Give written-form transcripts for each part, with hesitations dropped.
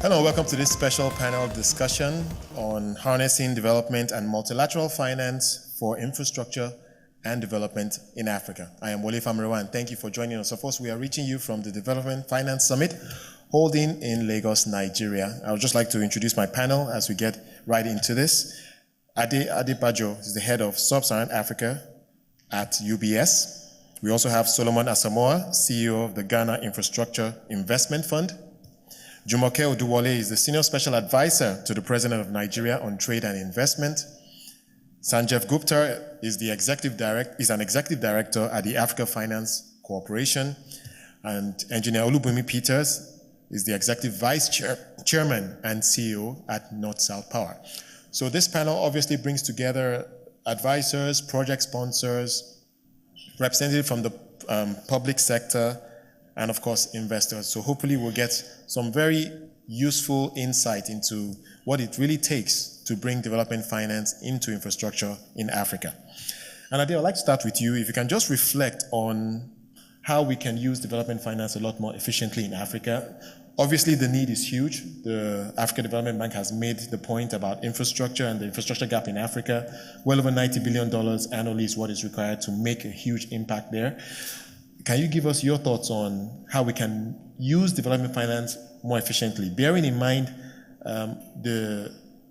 Hello, welcome to this special panel discussion on harnessing development and multilateral finance for infrastructure and development in Africa. I am Wole Famirewa, and thank you for joining us. Of course, we are reaching you from the Development Finance Summit holding in Lagos, Nigeria. I would just like to introduce my panel as we get right into this. Ade Adebajo is the head of Sub-Saharan Africa at UBS. We also have Solomon Asamoah, CEO of the Ghana Infrastructure Investment Fund. Jumoke Oduwole is the Senior Special Advisor to the President of Nigeria on Trade and Investment. Sanjeev Gupta is an Executive Director at the Africa Finance Corporation. And Engineer Olubunmi Peters is the Executive Vice Chairman and CEO at North South Power. So this panel obviously brings together advisors, project sponsors, representatives from the public sector, and of course, investors. So hopefully we'll get some very useful insight into what it really takes to bring development finance into infrastructure in Africa. And Ade, I'd like to start with you. If you can just reflect on how we can use development finance a lot more efficiently in Africa. Obviously, the need is huge. The African Development Bank has made the point about infrastructure and the infrastructure gap in Africa. Well over $90 billion annually is what is required to make a huge impact there. Can you give us your thoughts on how we can use development finance more efficiently, bearing in mind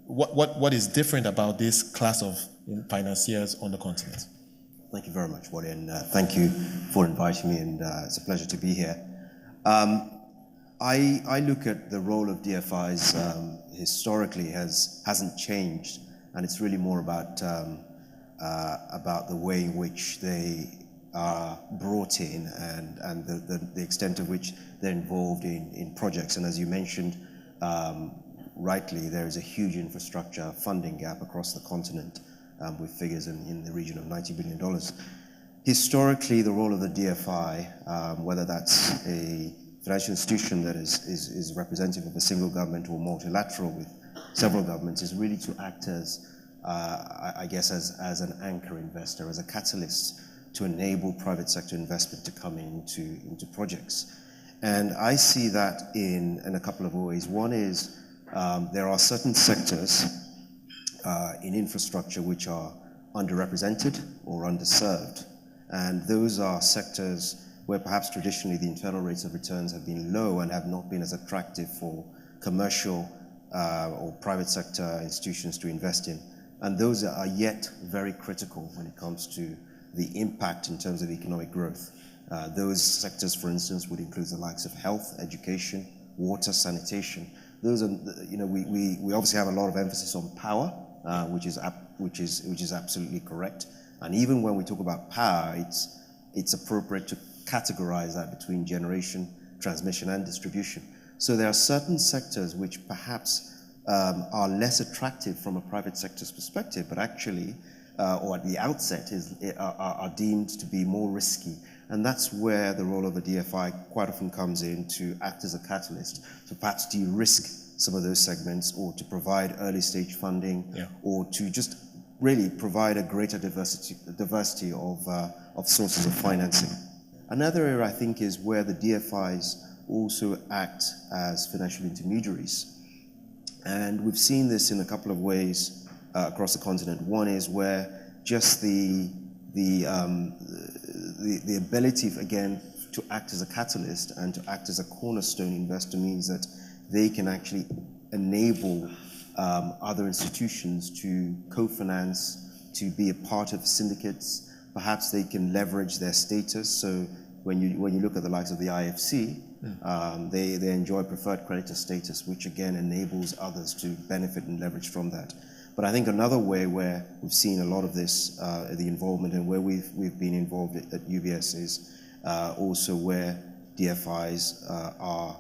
what is different about this class of financiers on the continent? Thank you very much, Wole, and thank you for inviting me, and it's a pleasure to be here. I look at the role of DFIs historically hasn't changed, and it's really more about the way in which they are brought in and the extent to which they're involved in projects. And as you mentioned rightly, there is a huge infrastructure funding gap across the continent with figures in the region of $90 billion. Historically, the role of the DFI, whether that's a financial institution that is representative of a single government or multilateral with several governments, is really to act as, I guess, as an anchor investor, as a catalyst to enable private sector investment to come into projects. And I see that in a couple of ways. One is there are certain sectors in infrastructure which are underrepresented or underserved. And those are sectors where perhaps traditionally the internal rates of returns have been low and have not been as attractive for commercial or private sector institutions to invest in. And those are yet very critical when it comes to the impact in terms of economic growth. Those sectors, for instance, would include the likes of health, education, water, sanitation. Those are, we obviously have a lot of emphasis on power, which is absolutely correct. And even when we talk about power, it's appropriate to categorize that between generation, transmission, and distribution. So there are certain sectors which perhaps are less attractive from a private sector's perspective, but actually, or at the outset, are deemed to be more risky. And that's where the role of the DFI quite often comes in, to act as a catalyst, to perhaps de-risk some of those segments, or to provide early stage funding, or to just really provide a greater diversity of sources of financing. Another area, I think, is where the DFIs also act as financial intermediaries. And we've seen this in a couple of ways across the continent. One is where just the ability, again, to act as a catalyst and to act as a cornerstone investor means that they can actually enable other institutions to co-finance, to be a part of syndicates. Perhaps they can leverage their status. So when you look at the likes of the IFC, they enjoy preferred creditor status, which again enables others to benefit and leverage from that. But I think another way where we've seen a lot of this, the involvement, and where we've been involved at UBS is also where DFIs are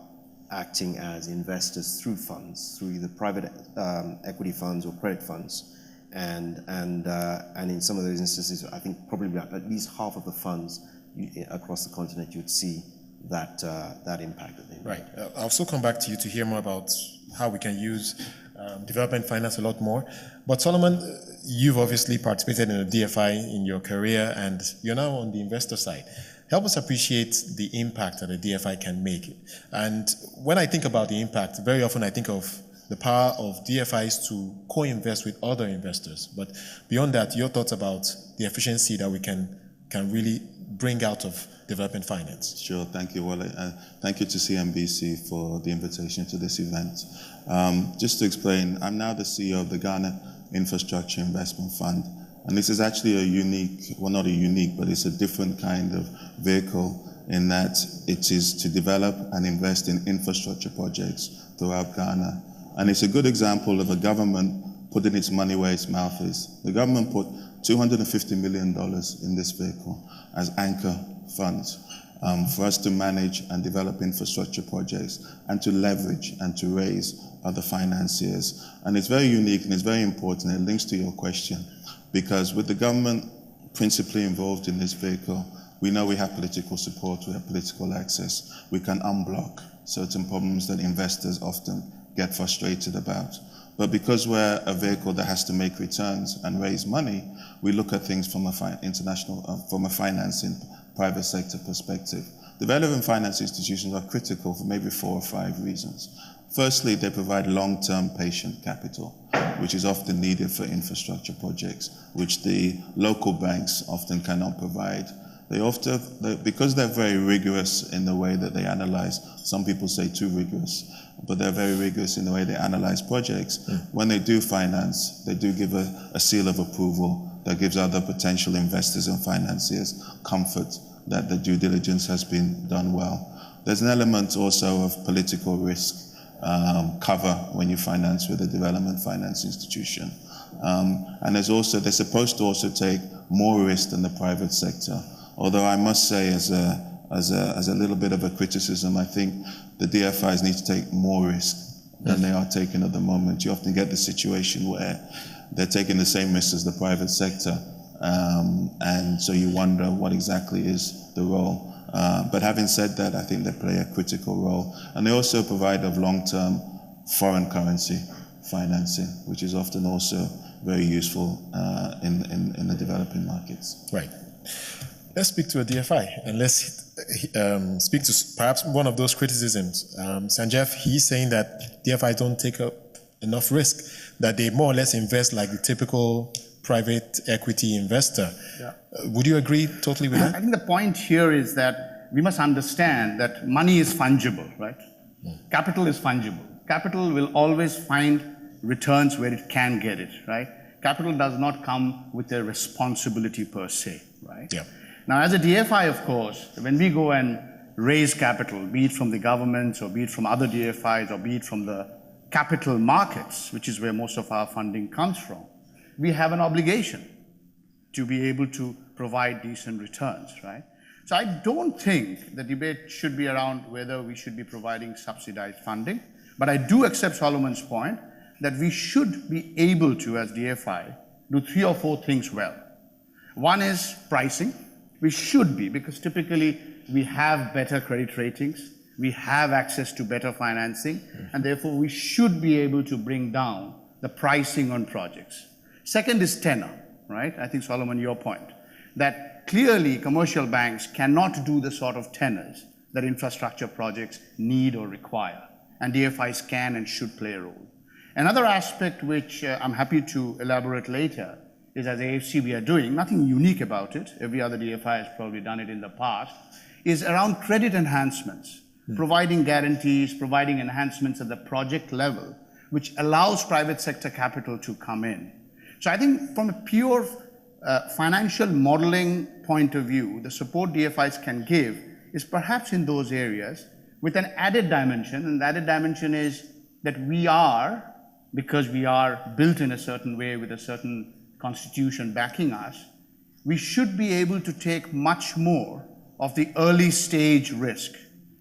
acting as investors through funds, through the private equity funds or credit funds. And in some of those instances, I think probably at least half of the funds across the continent, you'd see that impact. Right. I'll also come back to you to hear more about how we can use development finance a lot more. But Solomon, you've obviously participated in a DFI in your career, and you're now on the investor side. help us appreciate the impact that a DFI can make. And when I think about the impact, very often I think of the power of DFIs to co-invest with other investors. But beyond that, your thoughts about the efficiency that we can really bring out of development finance. Sure, thank you, Wale. Thank you to CNBC for the invitation to this event. Just to explain, I'm now the CEO of the Ghana Infrastructure Investment Fund. And this is actually a unique, well, not a unique, but it's a different kind of vehicle in that it is to develop and invest in infrastructure projects throughout Ghana. And it's a good example of a government putting its money where its mouth is. The government put $250 million in this vehicle as anchor funds for us to manage and develop infrastructure projects and to leverage and to raise other financiers. And it's very unique and it's very important. It links to your question because with the government principally involved in this vehicle, we know we have political support, we have political access. We can unblock certain problems that investors often get frustrated about. But because we're a vehicle that has to make returns and raise money, we look at things from a from a financing private sector perspective. The relevant finance institutions are critical for maybe 4 or 5 reasons. Firstly, they provide long-term patient capital, which is often needed for infrastructure projects, which the local banks often cannot provide. Because they're very rigorous in the way that they analyze, some people say too rigorous, but they're very rigorous in the way they analyze projects. When they do finance, they do give a seal of approval that gives other potential investors and financiers comfort that the due diligence has been done well. There's an element also of political risk cover when you finance with a development finance institution. And they're supposed to also take more risk than the private sector. Although I must say, as a little bit of a criticism, I think the DFIs need to take more risk than they are taking at the moment. You often get the situation where they're taking the same risk as the private sector, and so you wonder what exactly is the role. But having said that, I think they play a critical role, and they also provide of long-term foreign currency financing, which is often also very useful in the developing markets. Right. Let's speak to a DFI and let's speak to perhaps one of those criticisms. Sanjeev, he's saying that DFIs don't take up enough risk, that they more or less invest like the typical private equity investor. Yeah. Would you agree totally with that? I think the point here is that we must understand that money is fungible, right? Capital is fungible. Capital will always find returns where it can get it, right? Capital does not come with a responsibility per se, right? Yeah. Now, as a DFI, of course, when we go and raise capital, be it from the governments or be it from other DFIs or be it from the capital markets, which is where most of our funding comes from, we have an obligation to be able to provide decent returns, right? So I don't think the debate should be around whether we should be providing subsidized funding, but I do accept Solomon's point that we should be able to, as DFI, do 3 or 4 things well. One is pricing. We should be, because typically we have better credit ratings, we have access to better financing, and therefore we should be able to bring down the pricing on projects. Second is tenor, right? I think, Solomon, your point, that clearly commercial banks cannot do the sort of tenors that infrastructure projects need or require, and DFIs can and should play a role. Another aspect which I'm happy to elaborate later is, as AFC we are doing, nothing unique about it, every other DFI has probably done it in the past, is around credit enhancements, providing guarantees, providing enhancements at the project level, which allows private sector capital to come in. So I think from a pure financial modeling point of view, the support DFIs can give is perhaps in those areas with an added dimension, and the added dimension is that we are, because we are built in a certain way with a certain constitution backing us, we should be able to take much more of the early stage risk,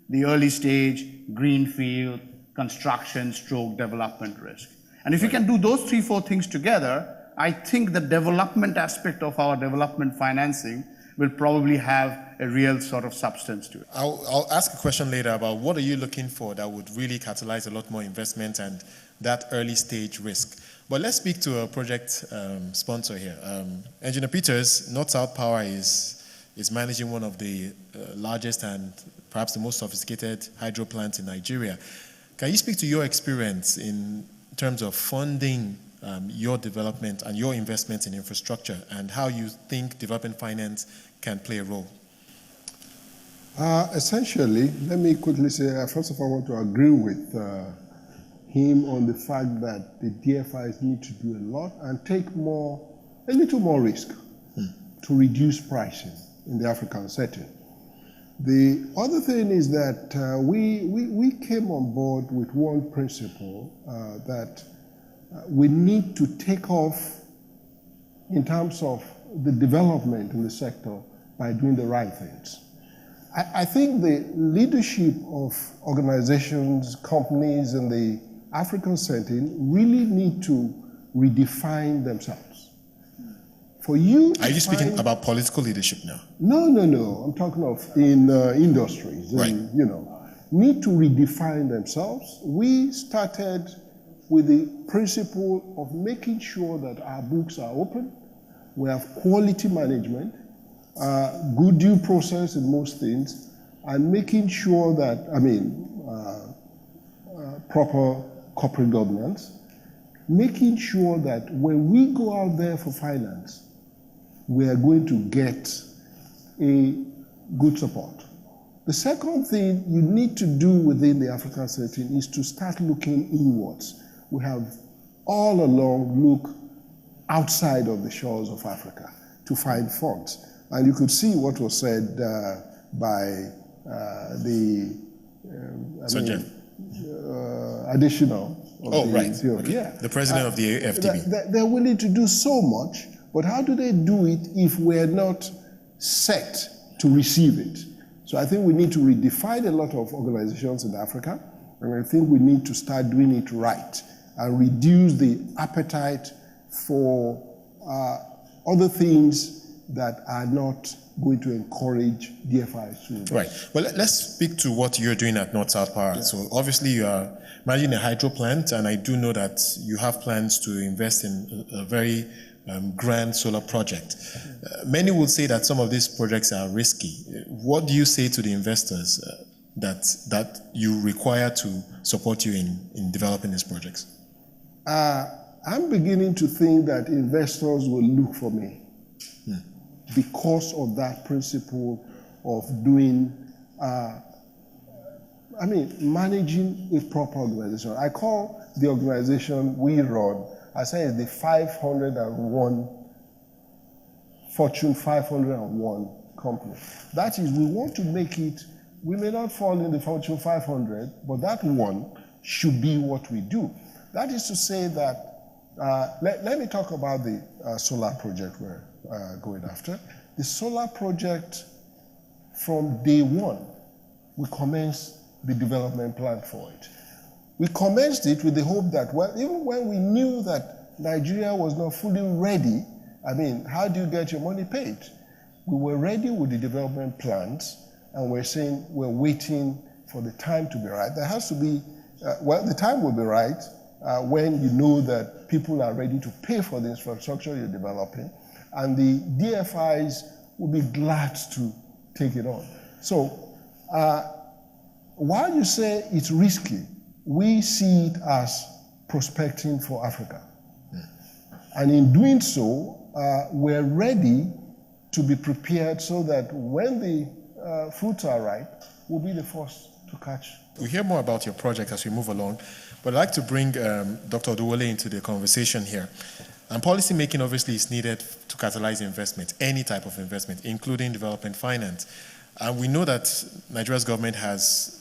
the early stage greenfield construction stroke development risk. And if we can do those 3-4 things together, I think the development aspect of our development financing will probably have a real sort of substance to it. I'll ask a question later about what are you looking for that would really catalyze a lot more investment and that early stage risk. But let's speak to a project sponsor here. Engineer Peters, North South Power is is managing one of the largest and perhaps the most sophisticated hydro plants in Nigeria. Can you speak to your experience in terms of funding your development and your investments in infrastructure, and how you think development finance can play a role? Essentially, let me quickly say, first of all, I want to agree with him on the fact that the DFIs need to do a lot and take a little more risk to reduce pricing in the African setting. The other thing is that we came on board with one principle that we need to take off in terms of the development in the sector by doing the right things. I think the leadership of organizations, companies in the African setting really need to redefine themselves. For you, are you speaking about political leadership now? No. I'm talking of in industries. Right. And, need to redefine themselves. We started with the principle of making sure that our books are open, we have quality management, good due process in most things, and making sure that, proper corporate governance, making sure that when we go out there for finance, we are going to get a good support. The second thing you need to do within the African setting is to start looking inwards. We have all along look outside of the shores of Africa to find funds. And you could see what was said by the additional. The president of the FDB. They're willing to do so much, but how do they do it if we're not set to receive it? So I think we need to redefine a lot of organizations in Africa, and I think we need to start doing it right and reduce the appetite for other things that are not going to encourage DFIs to invest. Right. Well, let's speak to what you're doing at North-South Power. Yeah. So obviously you are managing a hydro plant, and I do know that you have plans to invest in a very grand solar project. Many will say that some of these projects are risky. What do you say to the investors that you require to support you in developing these projects? I'm beginning to think that investors will look for me because of that principle of doing, managing a proper organization. I call the organization we run, I say it's the 501, Fortune 501 company. That is, we want to make it, we may not fall in the Fortune 500, but that one should be what we do. That is to say that, let me talk about the solar project we're going after. The solar project, from day one, we commenced the development plan for it. We commenced it with the hope that, even when we knew that Nigeria was not fully ready, how do you get your money paid? We were ready with the development plans, and we're saying we're waiting for the time to be right. There has to be, the time will be right when you know that people are ready to pay for the infrastructure you're developing, and the DFIs will be glad to take it on. So, while you say it's risky, we see it as prospecting for Africa. And in doing so, we're ready to be prepared so that when the fruits are ripe, we'll be the first to catch. We'll hear more about your project as we move along, but I'd like to bring Dr. Oduwole into the conversation here. And policy making obviously is needed to catalyze investment, any type of investment, including development finance. And we know that Nigeria's government has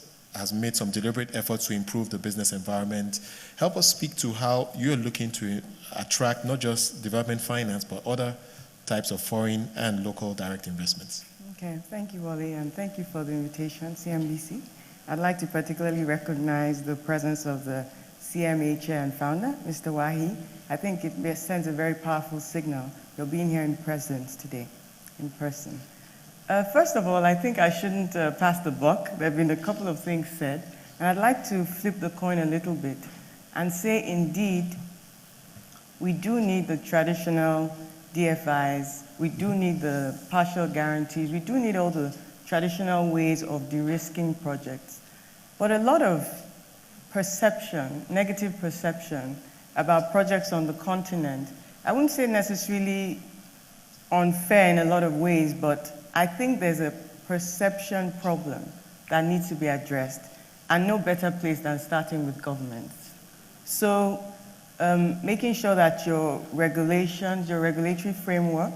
made some deliberate efforts to improve the business environment. Help us speak to how you're looking to attract not just development finance, but other types of foreign and local direct investments. Okay, thank you, Wale, and thank you for the invitation, CNBC. I'd like to particularly recognize the presence of the CMA chair and founder, Mr. Wahi. I think it sends a very powerful signal. You're being here in presence today, in person. First of all, I think I shouldn't pass the buck. There have been a couple of things said, and I'd like to flip the coin a little bit and say, indeed, we do need the traditional DFIs, we do need the partial guarantees, we do need all the traditional ways of de-risking projects. But a lot of perception, negative perception about projects on the continent, I wouldn't say necessarily unfair in a lot of ways, but I think there's a perception problem that needs to be addressed, and no better place than starting with governments. So making sure that your regulations, your regulatory framework,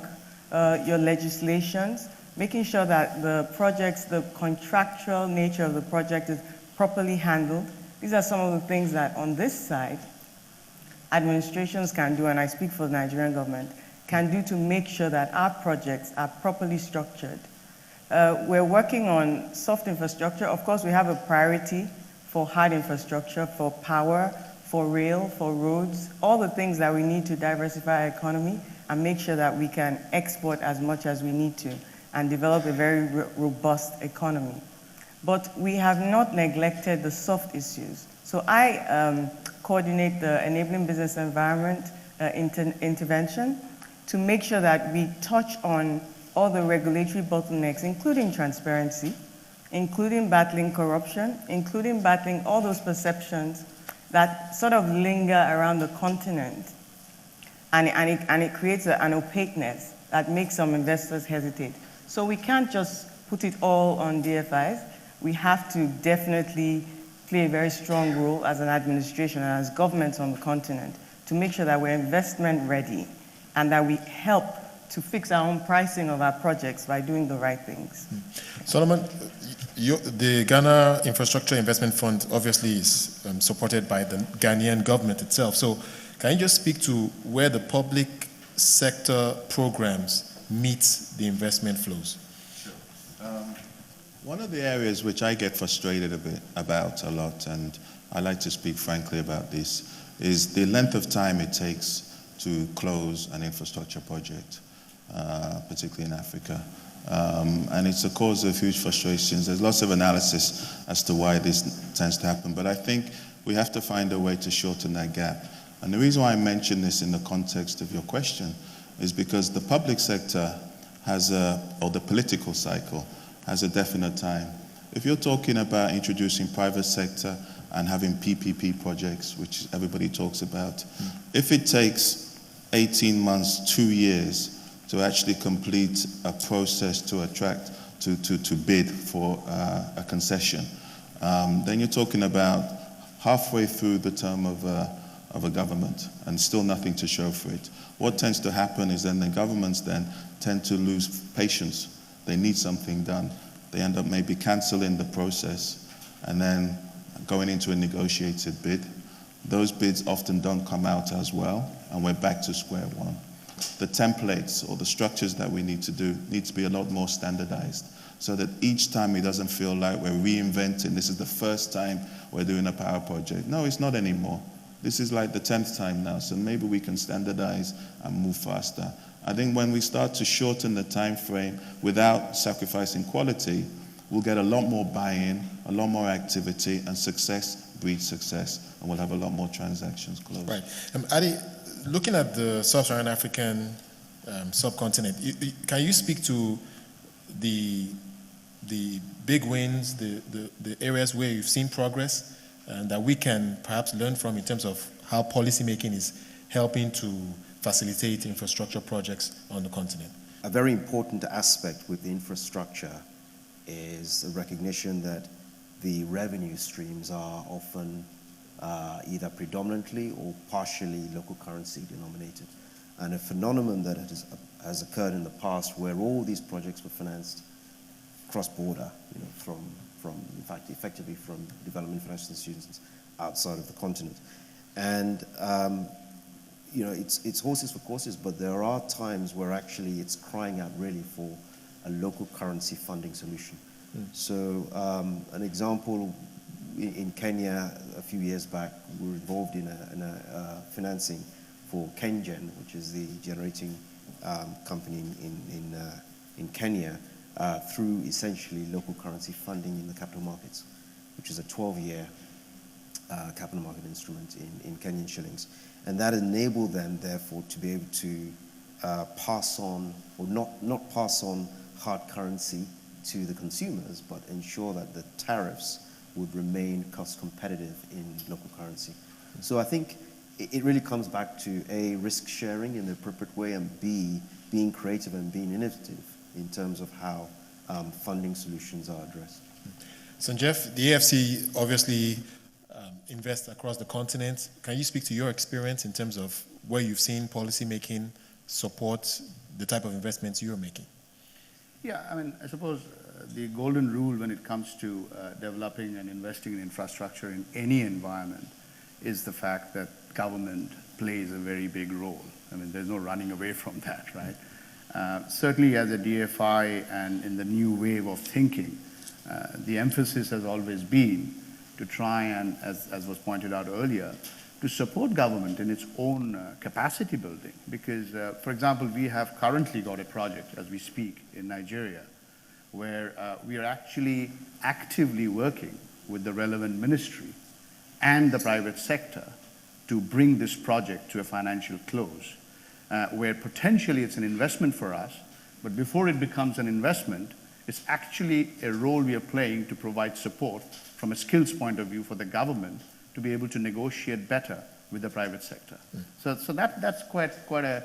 your legislations, making sure that the projects, the contractual nature of the project is properly handled. These are some of the things that on this side, administrations can do, and I speak for the Nigerian government, can do to make sure that our projects are properly structured. We're working on soft infrastructure. Of course, we have a priority for hard infrastructure, for power, for rail, for roads, all the things that we need to diversify our economy and make sure that we can export as much as we need to and develop a very robust economy. But we have not neglected the soft issues. So I coordinate the Enabling Business Environment intervention to make sure that we touch on all the regulatory bottlenecks, including transparency, including battling corruption, including battling all those perceptions that sort of linger around the continent. And it creates an opaqueness that makes some investors hesitate. So we can't just put it all on DFIs. We have to definitely play a very strong role as an administration and as governments on the continent to make sure that we're investment ready and that we help to fix our own pricing of our projects by doing the right things. Solomon, the Ghana Infrastructure Investment Fund obviously is supported by the Ghanaian government itself. So can you just speak to where the public sector programs meet the investment flows? Sure. One of the areas which I get frustrated about a lot, and I like to speak frankly about this, is the length of time it takes to close an infrastructure project, particularly in Africa. And it's a cause of huge frustrations. There's lots of analysis as to why this tends to happen, but I think we have to find a way to shorten that gap. And the reason why I mention this in the context of your question is because the public sector has or the political cycle has a definite time. If you're talking about introducing private sector and having PPP projects, which everybody talks about, if it takes 18 months, 2 years to actually complete a process to attract, to bid for a concession, then you're talking about halfway through the term of a government and still nothing to show for it. What tends to happen is then the governments then tend to lose patience. They need something done. They end up maybe canceling the process and then going into a negotiated bid. Those bids often don't come out as well, and we're back to square one. The templates or the structures that we need to do need to be a lot more standardized so that each time it doesn't feel like we're reinventing, this is the first time we're doing a power project. No, it's not anymore. This is like the 10th time now, so maybe we can standardize and move faster. I think when we start to shorten the time frame without sacrificing quality, we'll get a lot more buy-in, a lot more activity, and success breeds success, and we'll have a lot more transactions closed. Right. Adi, looking at the sub-Saharan African subcontinent, can you speak to the big wins, the areas where you've seen progress, and that we can perhaps learn from in terms of how policymaking is helping to facilitate infrastructure projects on the continent? A very important aspect with the infrastructure is the recognition that the revenue streams are often either predominantly or partially local currency denominated. And a phenomenon that has occurred in the past where all these projects were financed cross-border, from in fact, effectively from development financial institutions outside of the continent. And it's horses for courses, but there are times where actually it's crying out really for a local currency funding solution. So an example, in Kenya a few years back, we were involved in a financing for KenGen, which is the generating company in Kenya, through essentially local currency funding in the capital markets, which is a 12-year capital market instrument in Kenyan shillings. And that enabled them, therefore, to be able to pass on, or not pass on hard currency to the consumers, but ensure that the tariffs would remain cost competitive in local currency. So I think it really comes back to A, risk sharing in the appropriate way, and B, being creative and being innovative in terms of how funding solutions are addressed. So Jeff, the AFC obviously invests across the continent. Can you speak to your experience in terms of where you've seen policy making support the type of investments you're making? Yeah, I mean, I suppose the golden rule when it comes to developing and investing in infrastructure in any environment is the fact that government plays a very big role. I mean, there's no running away from that, right? Certainly as a DFI and in the new wave of thinking, the emphasis has always been to try and, as was pointed out earlier, to support government in its own capacity building. Because, for example, we have currently got a project as we speak in Nigeria where we are actually actively working with the relevant ministry and the private sector to bring this project to a financial close, where potentially it's an investment for us, but before it becomes an investment, it's actually a role we are playing to provide support from a skills point of view for the government to be able to negotiate better with the private sector. So that's quite a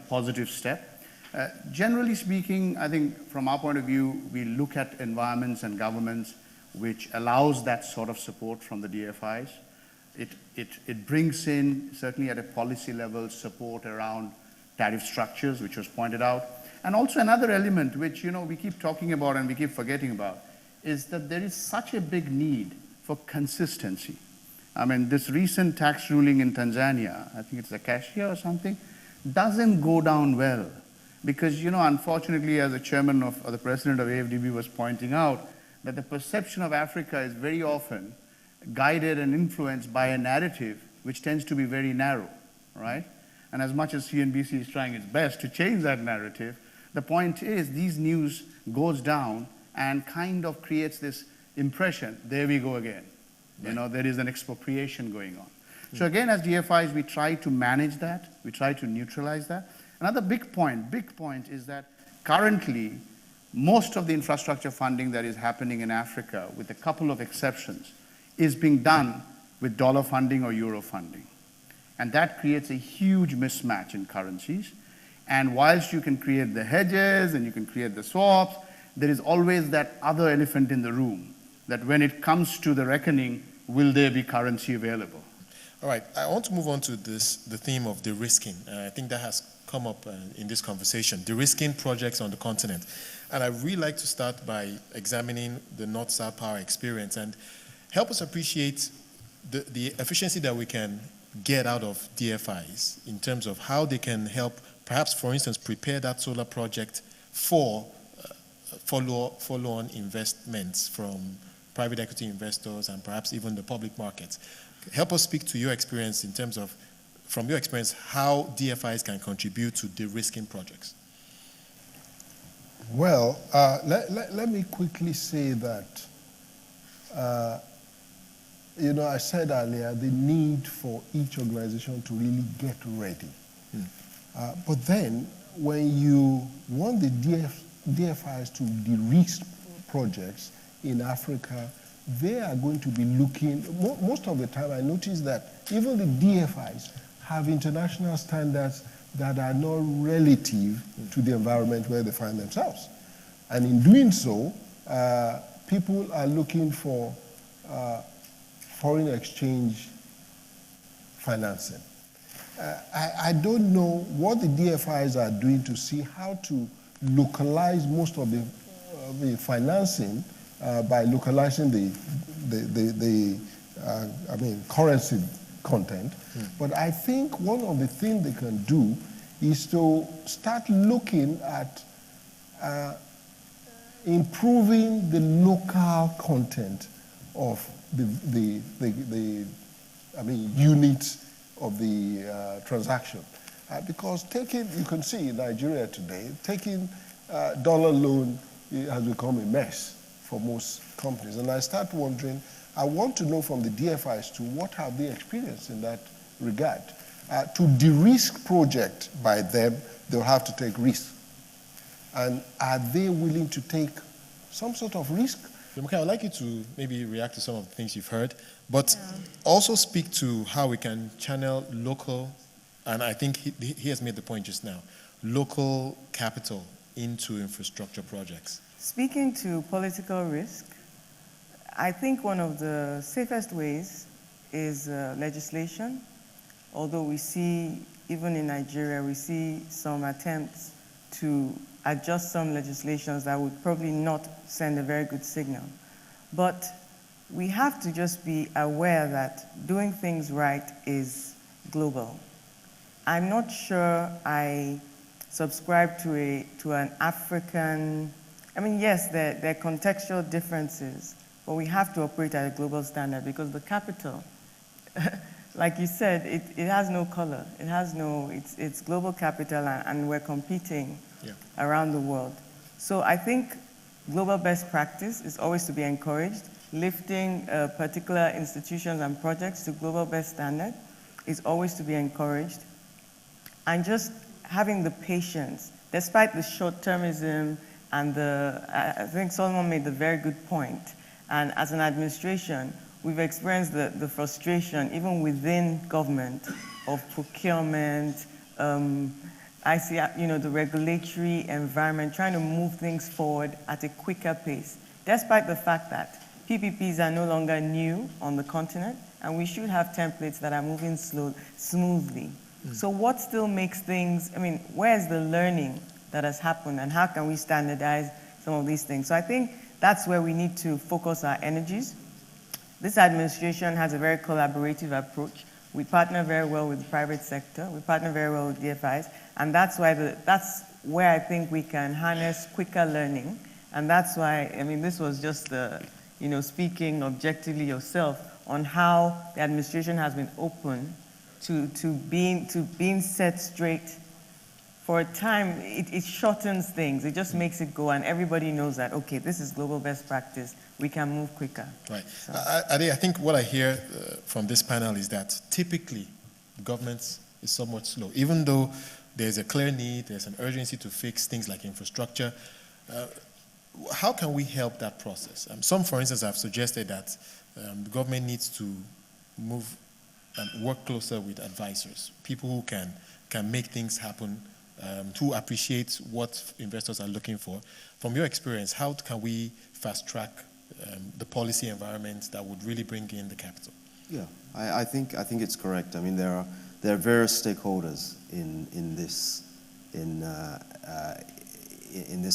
positive step. Generally speaking, I think from our point of view, we look at environments and governments which allows that sort of support from the DFIs. It brings in, certainly at a policy level, support around tariff structures, which was pointed out. And also another element which we keep talking about and we keep forgetting about is that there is such a big need for consistency. I mean, this recent tax ruling in Tanzania, I think it's Acacia or something, doesn't go down well. Because, unfortunately, as the chairman or the president of AFDB was pointing out, that the perception of Africa is very often guided and influenced by a narrative which tends to be very narrow, right? And as much as CNBC is trying its best to change that narrative, the point is these news goes down and kind of creates this impression, there we go again. Right. There is an expropriation going on. So again, as DFIs, we try to manage that. We try to neutralize that. Another big point is that currently, most of the infrastructure funding that is happening in Africa, with a couple of exceptions, is being done with dollar funding or euro funding. And that creates a huge mismatch in currencies. And whilst you can create the hedges and you can create the swaps, there is always that other elephant in the room, that when it comes to the reckoning, will there be currency available? All right, I want to move on to the theme of de-risking. I think that has come up in this conversation, de-risking projects on the continent. And I'd really like to start by examining the North-South Power experience and help us appreciate the efficiency that we can get out of DFIs in terms of how they can help, perhaps, for instance, prepare that solar project for follow-on investments from private equity investors and perhaps even the public markets. Help us speak to your experience in terms of, from your experience, how DFIs can contribute to de-risking projects. Well, let me quickly say that, I said earlier the need for each organization to really get ready. But then, when you want the DFIs to de-risk projects in Africa, they are going to be looking, most of the time I notice that even the DFIs have international standards that are not relative to the environment where they find themselves. And in doing so, people are looking for foreign exchange financing. I don't know what the DFIs are doing to see how to localize most of the financing by localizing the currency content. But I think one of the things they can do is to start looking at improving the local content of the units of the transaction. Because you can see in Nigeria today, taking dollar loan has become a mess for most companies. And I start wondering, I want to know from the DFIs too, what have they experienced in that regard? To de-risk project by them, they'll have to take risk. And are they willing to take some sort of risk? Jomoke, I'd like you to maybe react to some of the things you've heard, but also speak to how we can channel local, and I think he has made the point just now, local capital into infrastructure projects. Speaking to political risk, I think one of the safest ways is legislation. Although we see, even in Nigeria, we see some attempts to adjust some legislations that would probably not send a very good signal. But we have to just be aware that doing things right is global. I'm not sure I subscribe to an African, I mean, yes, there are contextual differences, but we have to operate at a global standard because the capital, like you said, it has no color. It has no, it's global capital and we're competing around the world. So I think global best practice is always to be encouraged. Lifting particular institutions and projects to global best standard is always to be encouraged. And just having the patience, despite the short-termism and I think Solomon made a very good point. And as an administration, we've experienced the frustration, even within government, of procurement, I see, the regulatory environment, trying to move things forward at a quicker pace, despite the fact that PPPs are no longer new on the continent, and we should have templates that are moving smoothly. So what still makes things, where's the learning that has happened, and how can we standardize some of these things? So I think that's where we need to focus our energies. This administration has a very collaborative approach. We partner very well with the private sector. We partner very well with DFIs. And that's where I think we can harness quicker learning. And that's why, this was just speaking objectively yourself on how the administration has been open to being set straight. For a time, it shortens things. It just makes it go, and everybody knows that, okay, this is global best practice. We can move quicker. Right. So. I think what I hear from this panel is that typically government is somewhat slow. Even though there's a clear need, there's an urgency to fix things like infrastructure, how can we help that process? Some, for instance, have suggested that the government needs to move and work closer with advisors, people who can make things happen, to appreciate what investors are looking for. From your experience, how can we fast track the policy environment that would really bring in the capital? Yeah, I think it's correct. There are various stakeholders in this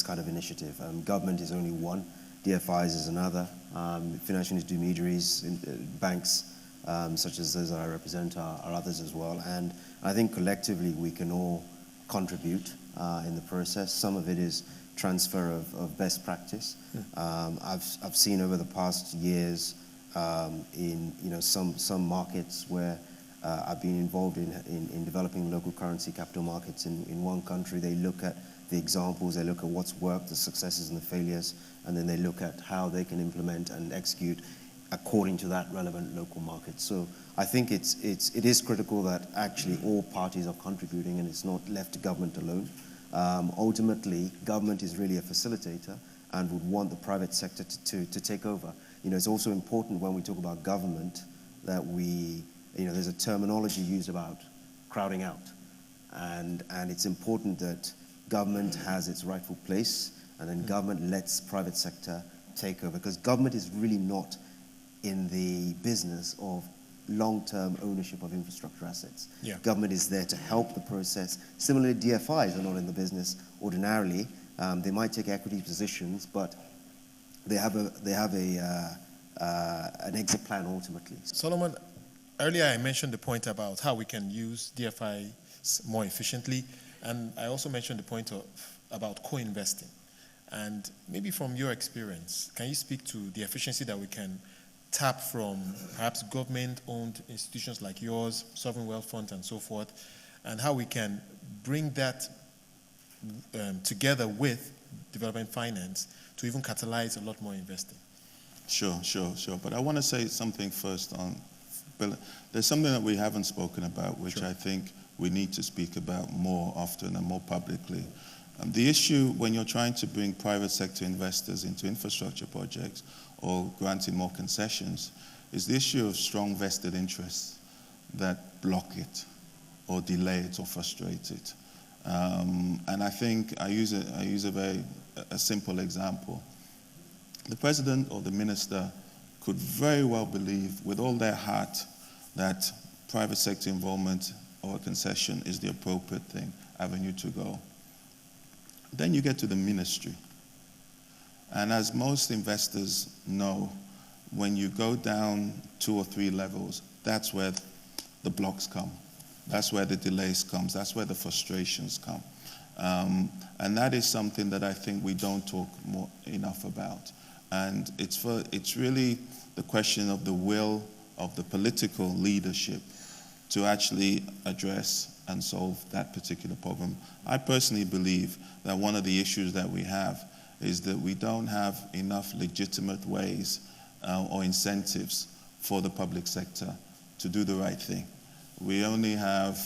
kind of initiative. Government is only one, DFIs is another, financial intermediaries, banks such as those that I represent are others as well. And I think collectively we can all contribute in the process. Some of it is transfer of best practice. I've seen over the past years in some markets where I've been involved in developing local currency capital markets in one country. They look at the examples, they look at what's worked, the successes and the failures, and then they look at how they can implement and execute according to that relevant local market. So I think it is critical that actually all parties are contributing and it's not left to government alone. Ultimately, government is really a facilitator and would want the private sector to take over. It's also important when we talk about government that there's a terminology used about crowding out. And it's important that government has its rightful place and then government lets private sector take over, because government is really not in the business of long-term ownership of infrastructure assets. Yeah. Government is there to help the process. Similarly, DFIs are not in the business ordinarily. They might take equity positions, but they have an exit plan ultimately. Solomon, earlier I mentioned the point about how we can use DFI more efficiently, and I also mentioned the point about co-investing. And maybe from your experience, can you speak to the efficiency that we can tap from perhaps government-owned institutions like yours, sovereign wealth funds and so forth, and how we can bring that together with development finance to even catalyze a lot more investing? Sure. But I want to say something first But there's something that we haven't spoken about, which I think we need to speak about more often and more publicly. The issue when you're trying to bring private sector investors into infrastructure projects or granting more concessions is the issue of strong vested interests that block it or delay it or frustrate it. And I think I use a very simple example. The president or the minister could very well believe with all their heart that private sector involvement or concession is the appropriate avenue to go. Then you get to the ministry. And as most investors know, when you go down 2 or 3 levels, that's where the blocks come. That's where the delays come. That's where the frustrations come. And that is something that I think we don't talk enough about. And it's really the question of the will of the political leadership to actually address and solve that particular problem. I personally believe that one of the issues that we have is that we don't have enough legitimate ways or incentives for the public sector to do the right thing. We only have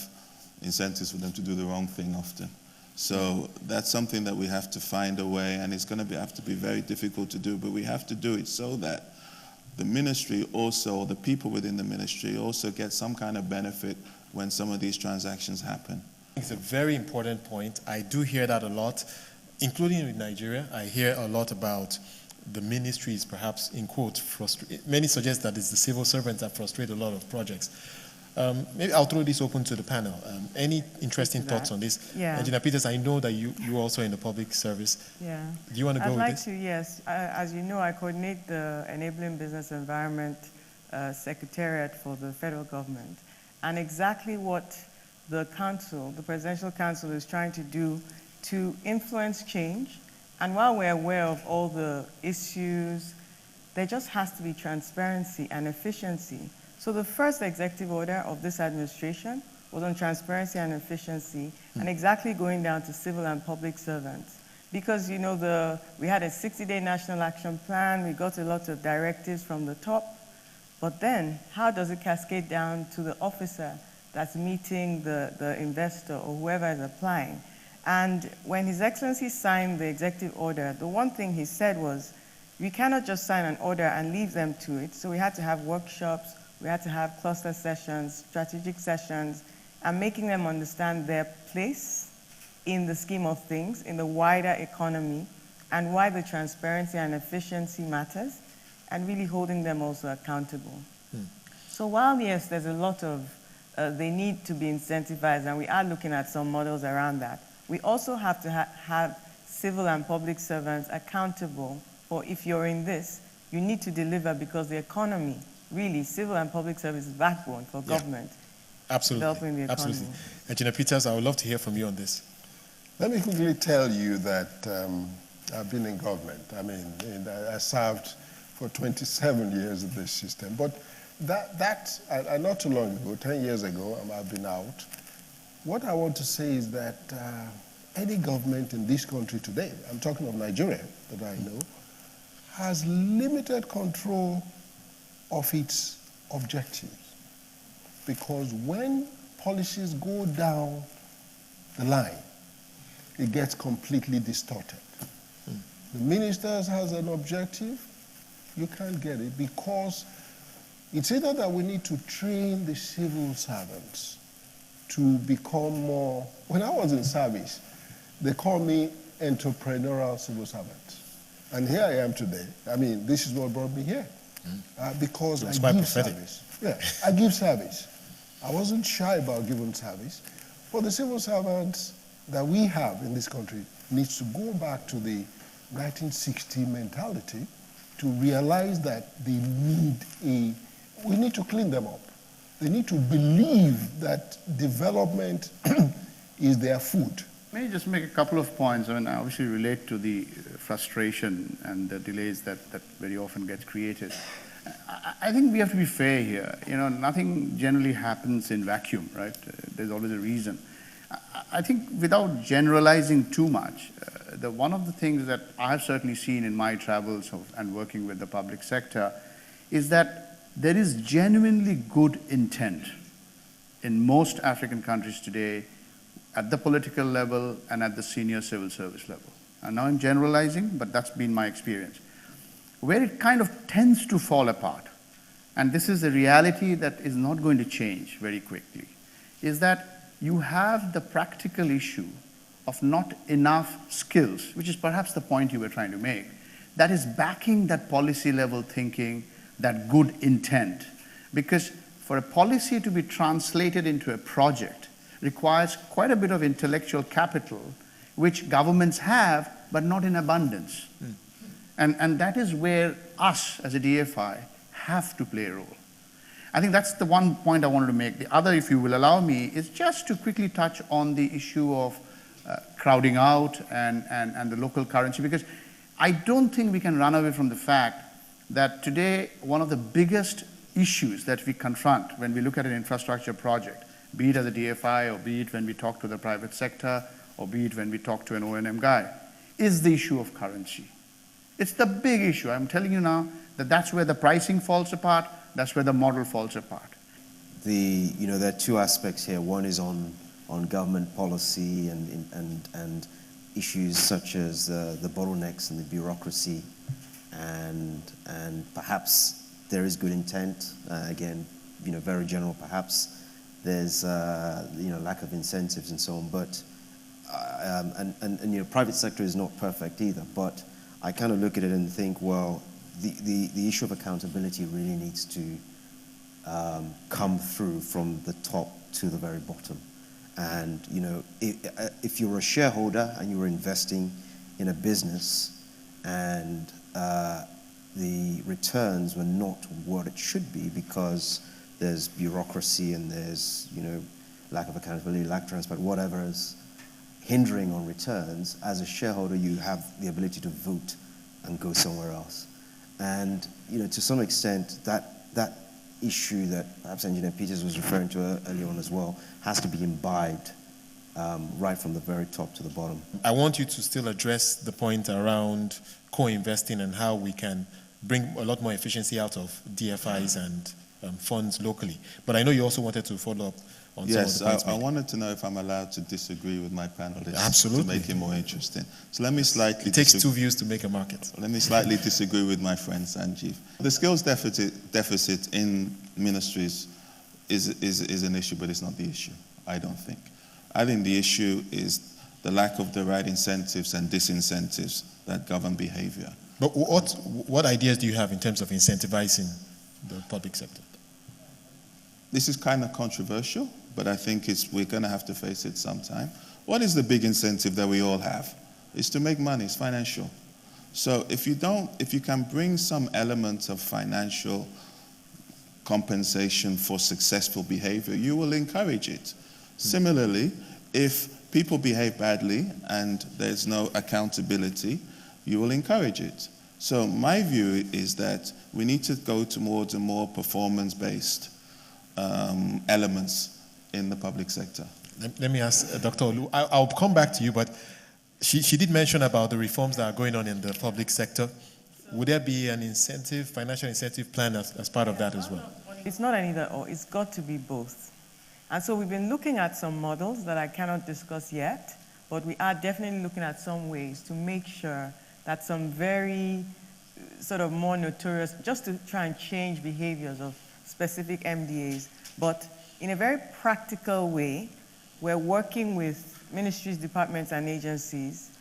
incentives for them to do the wrong thing often. So that's something that we have to find a way, and it's going to have to be very difficult to do, but we have to do it so that the ministry also, or the people within the ministry also get some kind of benefit when some of these transactions happen. It's a very important point. I do hear that a lot, including in Nigeria. I hear a lot about the ministries perhaps, in quotes, frustrate. Many suggest that it's the civil servants that frustrate a lot of projects. Maybe I'll throw this open to the panel. Any interesting thoughts on this? Yeah. Engineer Peters, I know that you also in the public service. Yeah. Do you want to go with this? I'd like to, yes. As you know, I coordinate the Enabling Business Environment Secretariat for the federal government. And exactly what the council, the Presidential Council, is trying to do to influence change. And while we're aware of all the issues, there just has to be transparency and efficiency. So the first executive order of this administration was on transparency and efficiency, and exactly going down to civil and public servants. Because, you know, we had a 60-day national action plan, we got a lot of directives from the top, but then how does it cascade down to the officer that's meeting the investor or whoever is applying? And when His Excellency signed the executive order, the one thing he said was, we cannot just sign an order and leave them to it. So we had to have workshops, we had to have cluster sessions, strategic sessions, and making them understand their place in the scheme of things, in the wider economy, and why the transparency and efficiency matters, and really holding them also accountable. So while, yes, there's a lot of, they need to be incentivized, and we are looking at some models around that, we also have to have civil and public servants accountable for, if you're in this, you need to deliver, because the economy, really, civil and public service is backbone for government. Absolutely. Developing the economy. Absolutely. Engineer Peters, I would love to hear from you on this. Let me quickly tell you that I've been in government. I mean, I served for 27 years in this system. But not too long ago, 10 years ago, I've been out. What I want to say is that any government in this country today, I'm talking of Nigeria that I know, has limited control of its objectives. Because when policies go down the line, it gets completely distorted. The ministers has an objective, you can't get it, because it's either that we need to train the civil servants to become more. When I was in service, they called me entrepreneurial civil servant. And here I am today. I mean, this is what brought me here. Because I give service. Yeah, I give service. I wasn't shy about giving service. But the civil servants that we have in this country needs to go back to the 1960 mentality to realize that they we need to clean them up. They need to believe that development is their food. May I just make a couple of points? I mean, I obviously relate to the frustration and the delays that very often get created. I think we have to be fair here. You know, nothing generally happens in vacuum, right? There's always a reason. I think without generalizing too much, one of the things that I've certainly seen in my travels and working with the public sector is that there is genuinely good intent in most African countries today at the political level and at the senior civil service level. And now I'm generalizing, but that's been my experience. Where it kind of tends to fall apart, and this is a reality that is not going to change very quickly, is that you have the practical issue of not enough skills, which is perhaps the point you were trying to make, that is backing that policy level thinking, that good intent. Because for a policy to be translated into a project requires quite a bit of intellectual capital, which governments have, but not in abundance. And that is where us as a DFI have to play a role. I think that's the one point I wanted to make. The other, if you will allow me, is just to quickly touch on the issue of crowding out and the local currency, because I don't think we can run away from the fact that today one of the biggest issues that we confront when we look at an infrastructure project, be it as a DFI or be it when we talk to the private sector or be it when we talk to an O&M guy, is the issue of currency. It's the big issue. I'm telling you now that that's where the pricing falls apart, that's where the model falls apart. There are two aspects here. One is on government policy and issues such as the bottlenecks and the bureaucracy, and perhaps there is good intent. Again, very general. Perhaps there's lack of incentives and so on. But private sector is not perfect either. But I kind of look at it and think, well, the issue of accountability really needs to come through from the top to the very bottom. And if you're a shareholder and you're investing in a business and the returns were not what it should be because there's bureaucracy and there's lack of accountability, lack of transparency, whatever is hindering on returns, as a shareholder you have the ability to vote and go somewhere else. And to some extent that issue that perhaps Engineer Peters was referring to earlier on as well has to be imbibed right from the very top to the bottom. I want you to still address the point around co-investing and how we can bring a lot more efficiency out of DFIs and funds locally. But I know you also wanted to follow up on some of the points. Yes, I wanted to know if I'm allowed to disagree with my panelists. Absolutely. To make it more interesting. So let me slightly... It takes two views to make a market. Let me slightly disagree with my friend Sanjeev. The skills deficit in ministries is an issue, but it's not the issue, I don't think. I think the issue is the lack of the right incentives and disincentives that govern behavior. But what ideas do you have in terms of incentivizing the public sector? This is kind of controversial, but I think we're going to have to face it sometime. What is the big incentive that we all have? It's to make money, it's financial. So if you can bring some elements of financial compensation for successful behavior, you will encourage it. Similarly, if people behave badly and there's no accountability, you will encourage it. So my view is that we need to go towards a more performance-based elements in the public sector. Let me ask Dr. Olu. I'll come back to you, but she did mention about the reforms that are going on in the public sector. Would there be an incentive, financial incentive plan as part of that as well? It's not an either or, it's got to be both. And so we've been looking at some models that I cannot discuss yet, but we are definitely looking at some ways to make sure that some very sort of more notorious, just to try and change behaviors of specific MDAs, but in a very practical way, we're working with ministries, departments, and agencies,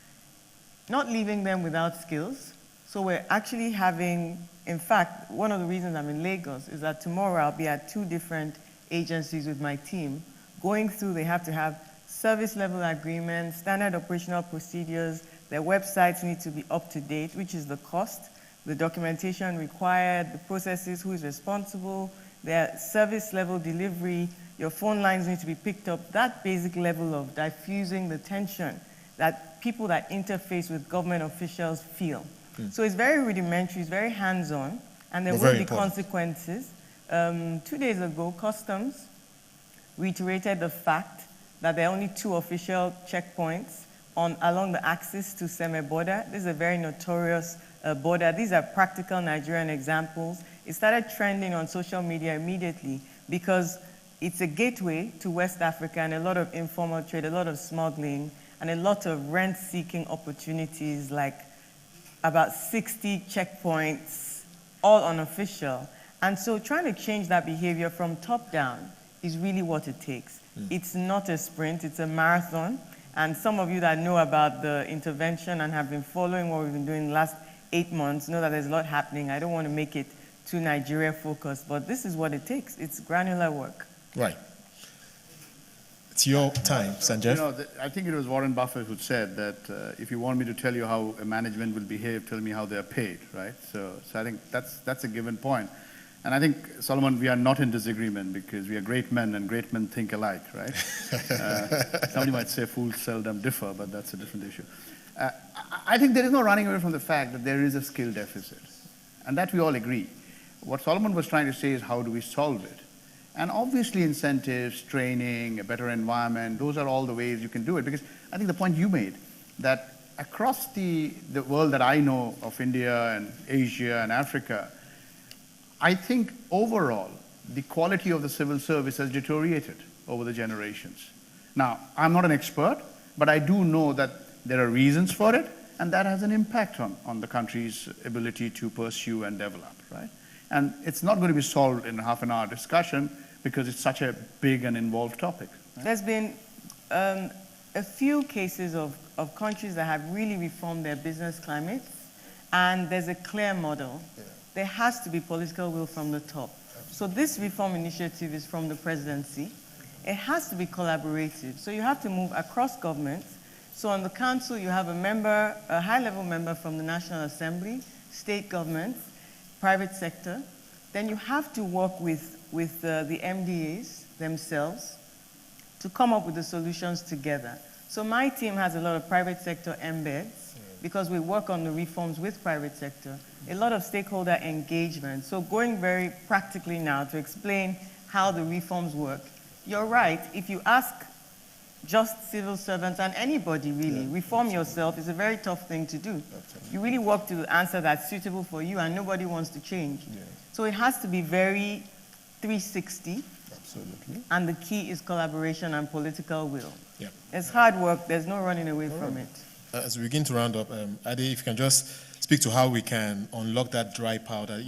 not leaving them without skills. So we're actually having, in fact, one of the reasons I'm in Lagos is that tomorrow I'll be at 2 different agencies with my team, going through, they have to have service level agreements, standard operational procedures, their websites need to be up to date, which is the cost, the documentation required, the processes, who is responsible, their service level delivery, your phone lines need to be picked up, that basic level of diffusing the tension that people that interface with government officials feel. So it's very rudimentary, it's very hands-on, and there will be consequences. 2 days ago, Customs reiterated the fact that there are only 2 official checkpoints along the axis to Seme border. This is a very notorious border. These are practical Nigerian examples. It started trending on social media immediately because it's a gateway to West Africa and a lot of informal trade, a lot of smuggling, and a lot of rent-seeking opportunities, like about 60 checkpoints, all unofficial. And so trying to change that behavior from top down is really what it takes. It's not a sprint, it's a marathon. And some of you that know about the intervention and have been following what we've been doing the last 8 months know that there's a lot happening. I don't want to make it too Nigeria focused, but this is what it takes. It's granular work. Right. It's your time, Sanjeev. You know, I think it was Warren Buffett who said that if you want me to tell you how a management will behave, tell me how they're paid, right? So I think that's a given point. And I think, Solomon, we are not in disagreement because we are great men and great men think alike, right? Somebody might say fools seldom differ, but that's a different issue. I think there is no running away from the fact that there is a skill deficit, and that we all agree. What Solomon was trying to say is how do we solve it? And obviously incentives, training, a better environment, those are all the ways you can do it. Because I think the point you made, that across the world that I know of India and Asia and Africa, I think overall, the quality of the civil service has deteriorated over the generations. Now, I'm not an expert, but I do know that there are reasons for it, and that has an impact on the country's ability to pursue and develop, right? And it's not going to be solved in a half an hour discussion because it's such a big and involved topic. Right? There's been a few cases of countries that have really reformed their business climates, and there's a clear model. Yeah. There has to be political will from the top. So this reform initiative is from the presidency. It has to be collaborative. So you have to move across governments. So on the council, you have a high-level member from the National Assembly, state governments, private sector. Then you have to work with the MDAs themselves to come up with the solutions together. So my team has a lot of private sector embeds because we work on the reforms with private sector, a lot of stakeholder engagement. So going very practically now to explain how the reforms work, you're right, if you ask just civil servants and anybody really, reform yourself is a very tough thing to do. Absolutely. You really work to the answer that's suitable for you and nobody wants to change. Yeah. So it has to be very 360. Absolutely. And the key is collaboration and political will. Yeah. It's hard work, there's no running away from it. As we begin to round up, Ade, if you can just speak to how we can unlock that dry powder,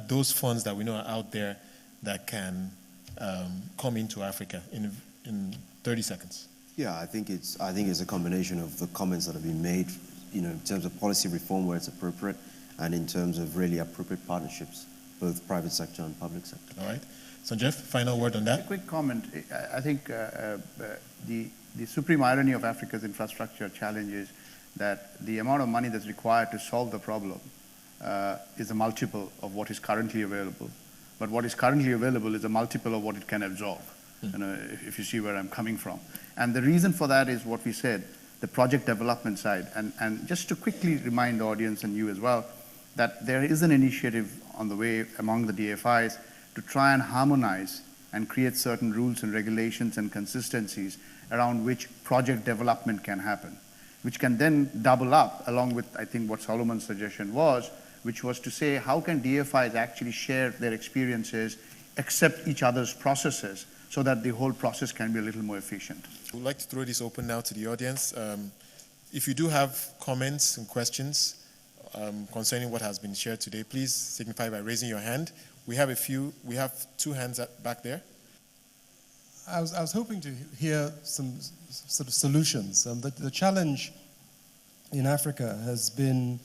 those funds that we know are out there that can come into Africa in 30 seconds. Yeah, I think it's a combination of the comments that have been made, in terms of policy reform where it's appropriate, and in terms of really appropriate partnerships, both private sector and public sector. All right. Sanjeev, final word on that? A quick comment. I think the supreme irony of Africa's infrastructure challenge is that the amount of money that's required to solve the problem is a multiple of what is currently available. But what is currently available is a multiple of what it can absorb, if you see where I'm coming from. And the reason for that is what we said, the project development side. And just to quickly remind the audience and you as well, that there is an initiative on the way among the DFIs to try and harmonize and create certain rules and regulations and consistencies around which project development can happen, which can then double up along with, I think, what Solomon's suggestion was, which was to say, how can DFIs actually share their experiences, accept each other's processes, so that the whole process can be a little more efficient. We'd like to throw this open now to the audience. If you do have comments and questions concerning what has been shared today, please signify by raising your hand. We have two hands back there. I was hoping to hear some sort of solutions. The challenge in Africa has been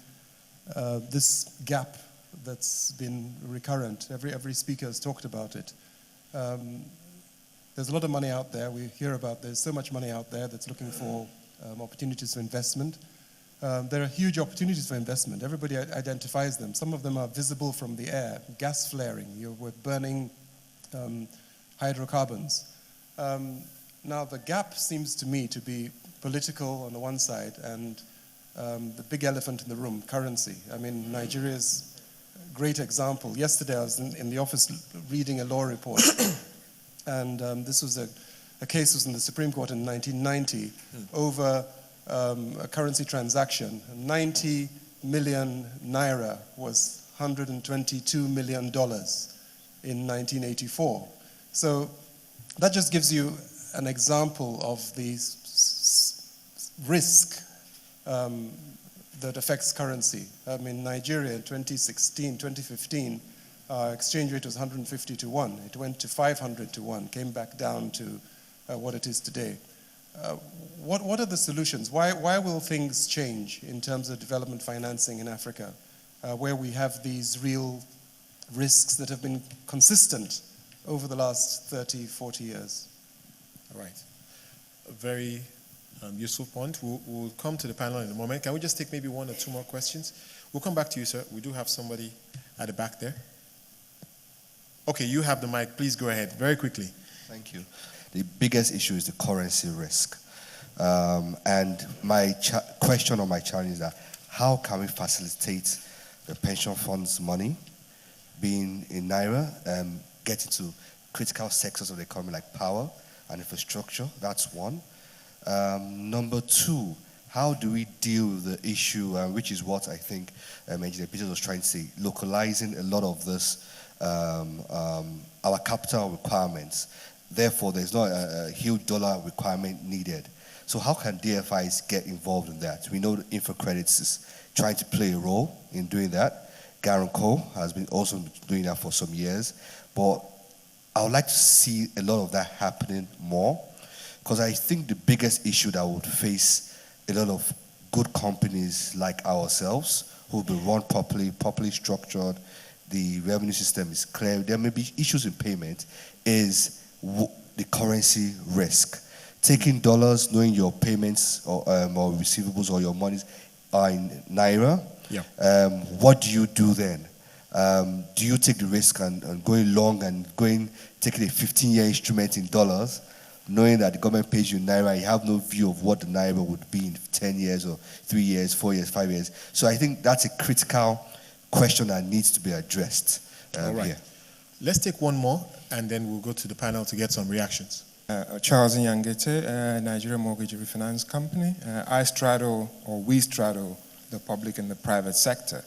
this gap that's been recurrent. Every speaker has talked about it. There's a lot of money out there. We hear about there's so much money out there that's looking for opportunities for investment. There are huge opportunities for investment. Everybody identifies them. Some of them are visible from the air. Gas flaring, we're burning hydrocarbons. Now the gap seems to me to be political on the one side and the big elephant in the room, currency. I mean, Nigeria's a great example. Yesterday I was in the office reading a law report and this was a case was in the Supreme Court in 1990 over a currency transaction. 90 million naira was $522 million in 1984. So that just gives you an example of the risk that affects currency. I mean, Nigeria in 2016, 2015, exchange rate was 150 to 1. It went to 500 to 1, came back down to what it is today. What are the solutions? Why will things change in terms of development financing in Africa, where we have these real risks that have been consistent over the last 30, 40 years? All right. A very useful point. We'll come to the panel in a moment. Can we just take maybe one or two more questions? We'll come back to you, sir. We do have somebody at the back there. Okay, you have the mic. Please go ahead very quickly. Thank you. The biggest issue is the currency risk. And my question or my challenge is that how can we facilitate the pension funds money being in Naira, get into critical sectors of the economy like power and infrastructure? That's one. Number two, how do we deal with the issue, which is what I think Engineer Peters was trying to say, localizing a lot of this, our capital requirements. Therefore, there's not a huge dollar requirement needed. So how can DFIs get involved in that? We know that InfraCredits is trying to play a role in doing that. Garanco has been also doing that for some years. But I would like to see a lot of that happening more, because I think the biggest issue that would face a lot of good companies like ourselves, who will be run properly structured, the revenue system is clear, there may be issues in payment, is the currency risk. Taking dollars, knowing your payments or receivables or your monies are in Naira, what do you do then? Do you take the risk and going long and taking a 15-year instrument in dollars, knowing that the government pays you in Naira, you have no view of what the Naira would be in 10 years or 3 years, 4 years, 5 years. So I think that's a critical question that needs to be addressed All right. here. Let's take one more, and then we'll go to the panel to get some reactions. Charles Nyangete, Nigeria Mortgage Refinance Company. We straddle the public and the private sector,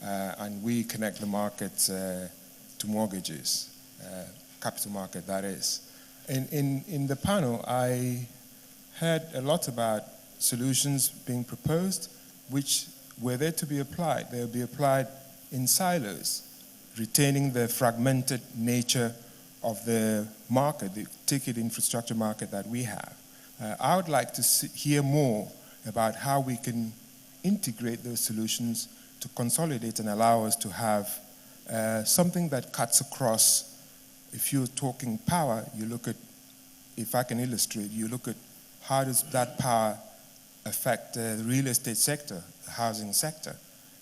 and we connect the market to mortgages, capital market, that is. In the panel, I heard a lot about solutions being proposed, which were there to be applied. They'll be applied in silos, retaining the fragmented nature of the market, the ticket infrastructure market that we have. I would like to hear more about how we can integrate those solutions to consolidate and allow us to have something that cuts across. If you're talking power, you look at, if I can illustrate, you look at how does that power affect the real estate sector, the housing sector.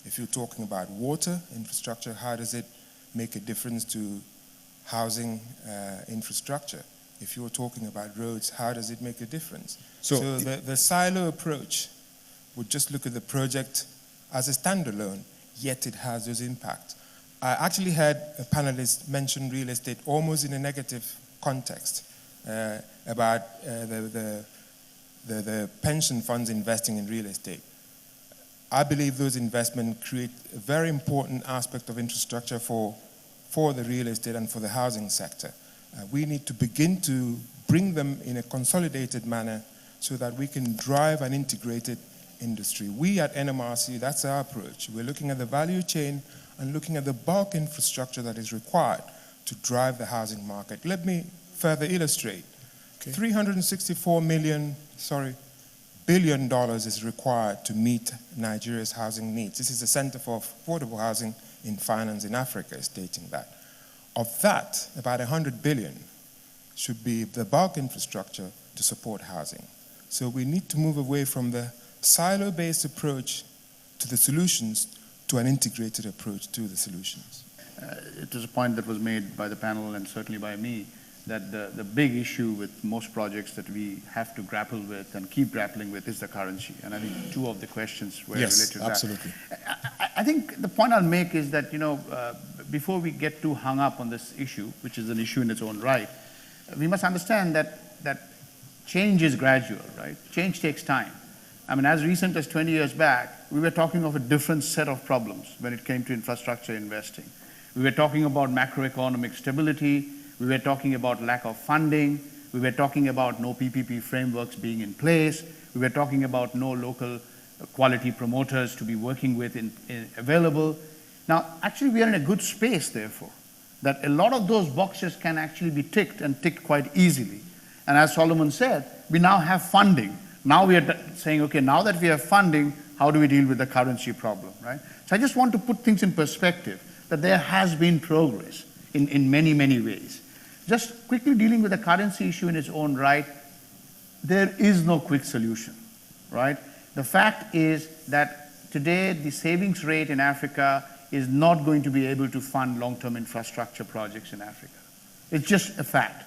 If you're talking about water infrastructure, how does it make a difference to housing infrastructure? If you're talking about roads, how does it make a difference? So the silo approach would just look at the project as a standalone, yet it has those impacts. I actually had a panelist mention real estate almost in a negative context about the pension funds investing in real estate. I believe those investments create a very important aspect of infrastructure for the real estate and for the housing sector. We need to begin to bring them in a consolidated manner so that we can drive an integrated industry. We at NMRC, that's our approach. We're looking at the value chain and looking at the bulk infrastructure that is required to drive the housing market. Let me further illustrate. Okay. $364 billion is required to meet Nigeria's housing needs. This is the Center for Affordable Housing in Finance in Africa is stating that. Of that, about 100 billion should be the bulk infrastructure to support housing. So we need to move away from the silo-based approach to the solutions to an integrated approach to the solutions. It was a point that was made by the panel and certainly by me that the big issue with most projects that we have to grapple with and keep grappling with is the currency. And I think two of the questions were related to that. Yes, absolutely. I think the point I'll make is that, before we get too hung up on this issue, which is an issue in its own right, we must understand that change is gradual, right? Change takes time. I mean, as recent as 20 years back, we were talking of a different set of problems when it came to infrastructure investing. We were talking about macroeconomic stability. We were talking about lack of funding. We were talking about no PPP frameworks being in place. We were talking about no local quality promoters to be working with available. Now, actually, we are in a good space, therefore, that a lot of those boxes can actually be ticked and ticked quite easily. And as Solomon said, we now have funding. Now we are saying, okay, now that we have funding, how do we deal with the currency problem, right? So I just want to put things in perspective, that there has been progress in many, many ways. Just quickly dealing with the currency issue in its own right, there is no quick solution, right? The fact is that today the savings rate in Africa is not going to be able to fund long-term infrastructure projects in Africa. It's just a fact.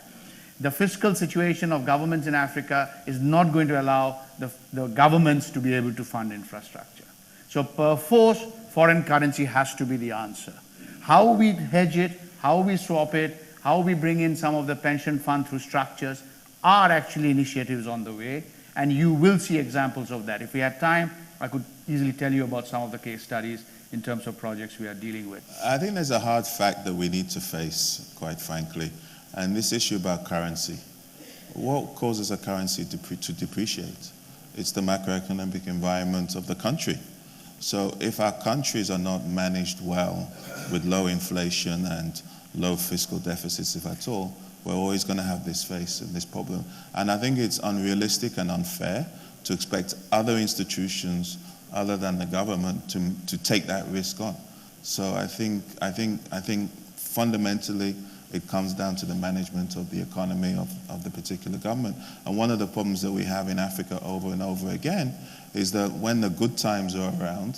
The fiscal situation of governments in Africa is not going to allow the governments to be able to fund infrastructure. So per force, foreign currency has to be the answer. How we hedge it, how we swap it, how we bring in some of the pension fund through structures are actually initiatives on the way, and you will see examples of that. If we had time, I could easily tell you about some of the case studies in terms of projects we are dealing with. I think there's a hard fact that we need to face, quite frankly, and this issue about currency. What causes a currency to depreciate? It's the macroeconomic environment of the country. So if our countries are not managed well with low inflation and low fiscal deficits, if at all, we're always going to have this face and this problem. And I think it's unrealistic and unfair to expect other institutions other than the government to take that risk on. So I think fundamentally it comes down to the management of the economy of the particular government. And one of the problems that we have in Africa over and over again is that when the good times are around,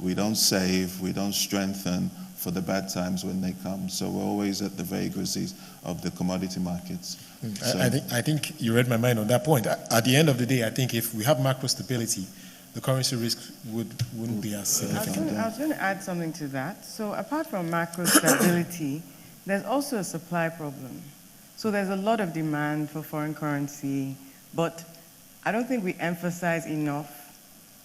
we don't save, we don't strengthen for the bad times when they come. So we're always at the vagaries of the commodity markets. So I think you read my mind on that point. At the end of the day, I think if we have macro stability, the currency risk wouldn't be as significant. I was going to add something to that. So apart from macro stability, there's also a supply problem. So there's a lot of demand for foreign currency, but I don't think we emphasize enough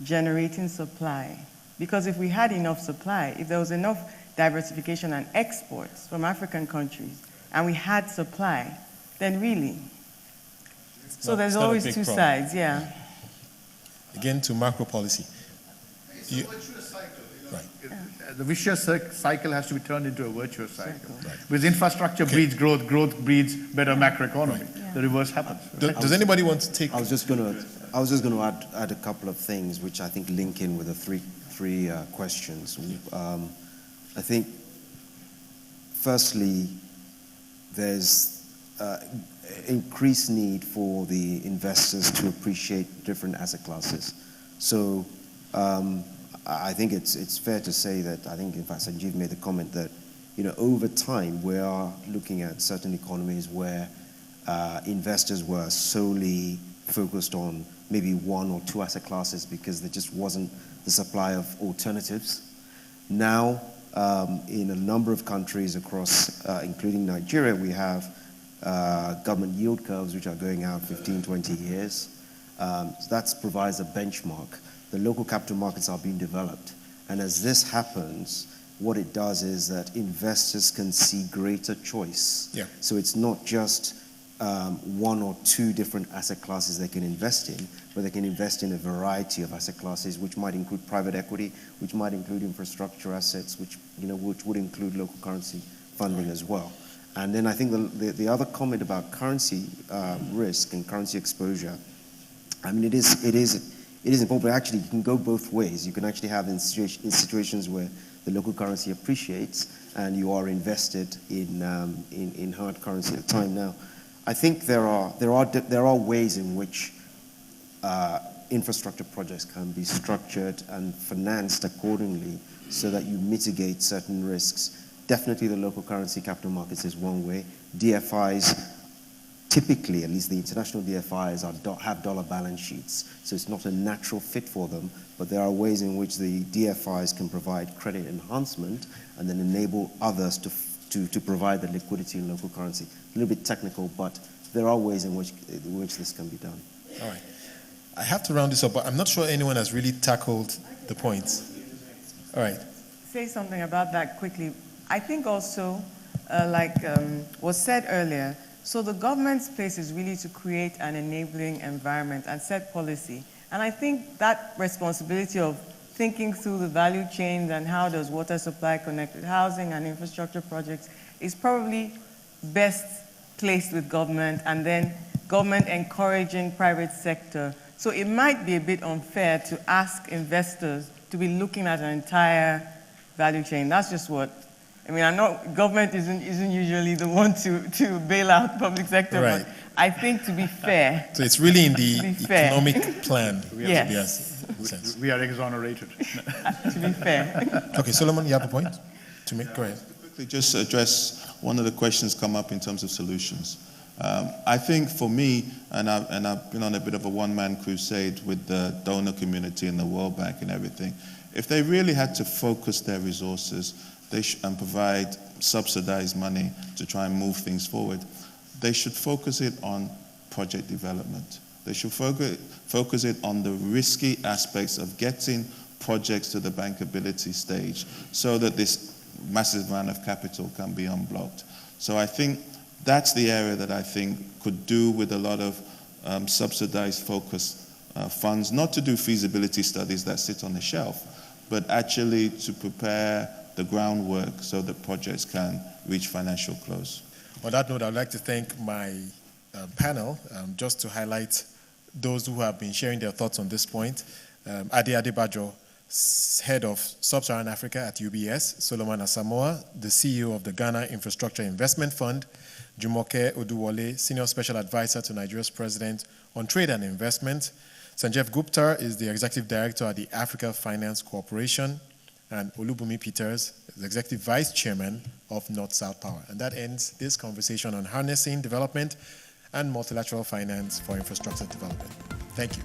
generating supply. Because if we had enough supply, if there was enough diversification and exports from African countries, and we had supply, then really. So there's always two sides, yeah. Again, to macro policy. It's a virtuous cycle. Right. The vicious cycle has to be turned into a virtuous cycle. Right. Because infrastructure breeds growth, growth breeds better macroeconomy. Right. Yeah. The reverse happens. Does anybody want to take? I was just going to add a couple of things which I think link in with the three questions. I think, firstly, there's increased need for the investors to appreciate different asset classes. So I think it's fair to say that, I think in fact Sanjeev made the comment that, over time we are looking at certain economies where investors were solely focused on maybe one or two asset classes because there just wasn't the supply of alternatives. Now, in a number of countries across, including Nigeria, we have government yield curves which are going out 15, 20 years. So that provides a benchmark. The local capital markets are being developed. And as this happens, what it does is that investors can see greater choice. Yeah. So it's not just one or two different asset classes they can invest in, but they can invest in a variety of asset classes, which might include private equity, which might include infrastructure assets, which would include local currency funding as well. And then I think the other comment about currency risk and currency exposure, I mean, it is important, but actually you can go both ways. You can actually have in situations where the local currency appreciates and you are invested in hard currency at the time. Now, I think there are ways in which infrastructure projects can be structured and financed accordingly so that you mitigate certain risks. Definitely the local currency capital markets is one way. DFIs, typically, at least the international DFIs, have dollar balance sheets, so it's not a natural fit for them, but there are ways in which the DFIs can provide credit enhancement and then enable others to provide the liquidity in local currency. A little bit technical, but there are ways in which this can be done. All right. I have to round this up, but I'm not sure anyone has really tackled the points. All right. Say something about that quickly. I think also, was said earlier, so the government's place is really to create an enabling environment and set policy. And I think that responsibility of thinking through the value chains and how does water supply connect with housing and infrastructure projects is probably best placed with government, and then government encouraging private sector. So it might be a bit unfair to ask investors to be looking at an entire value chain. That's just what, I mean, I know government isn't usually the one to bail out public sector, Right. but I think to be fair. So it's really in the To be fair. economic plan. Yes. Sense. We are exonerated. To be fair. Okay, Solomon, you have a point to make? Go ahead. Quickly, just address one of the questions come up in terms of solutions. I think for me, and I've been on a bit of a one-man crusade with the donor community and the World Bank and everything. If they really had to focus their resources and provide subsidized money to try and move things forward, they should focus it on project development. They should focus it on the risky aspects of getting projects to the bankability stage so that this massive amount of capital can be unblocked. So I think that's the area that I think could do with a lot of subsidized focused funds, not to do feasibility studies that sit on the shelf, but actually to prepare the groundwork so that projects can reach financial close. On that note, I'd like to thank my panel, just to highlight those who have been sharing their thoughts on this point. Ade Adebajo, Head of Sub-Saharan Africa at UBS, Solomon Asamoah, the CEO of the Ghana Infrastructure Investment Fund, Jumoke Oduwole, Senior Special Advisor to Nigeria's President on Trade and Investment, Sanjeev Gupta is the Executive Director at the Africa Finance Corporation, and Olubunmi Peters is Executive Vice Chairman of North-South Power. And that ends this conversation on harnessing development and multilateral finance for infrastructure development. Thank you.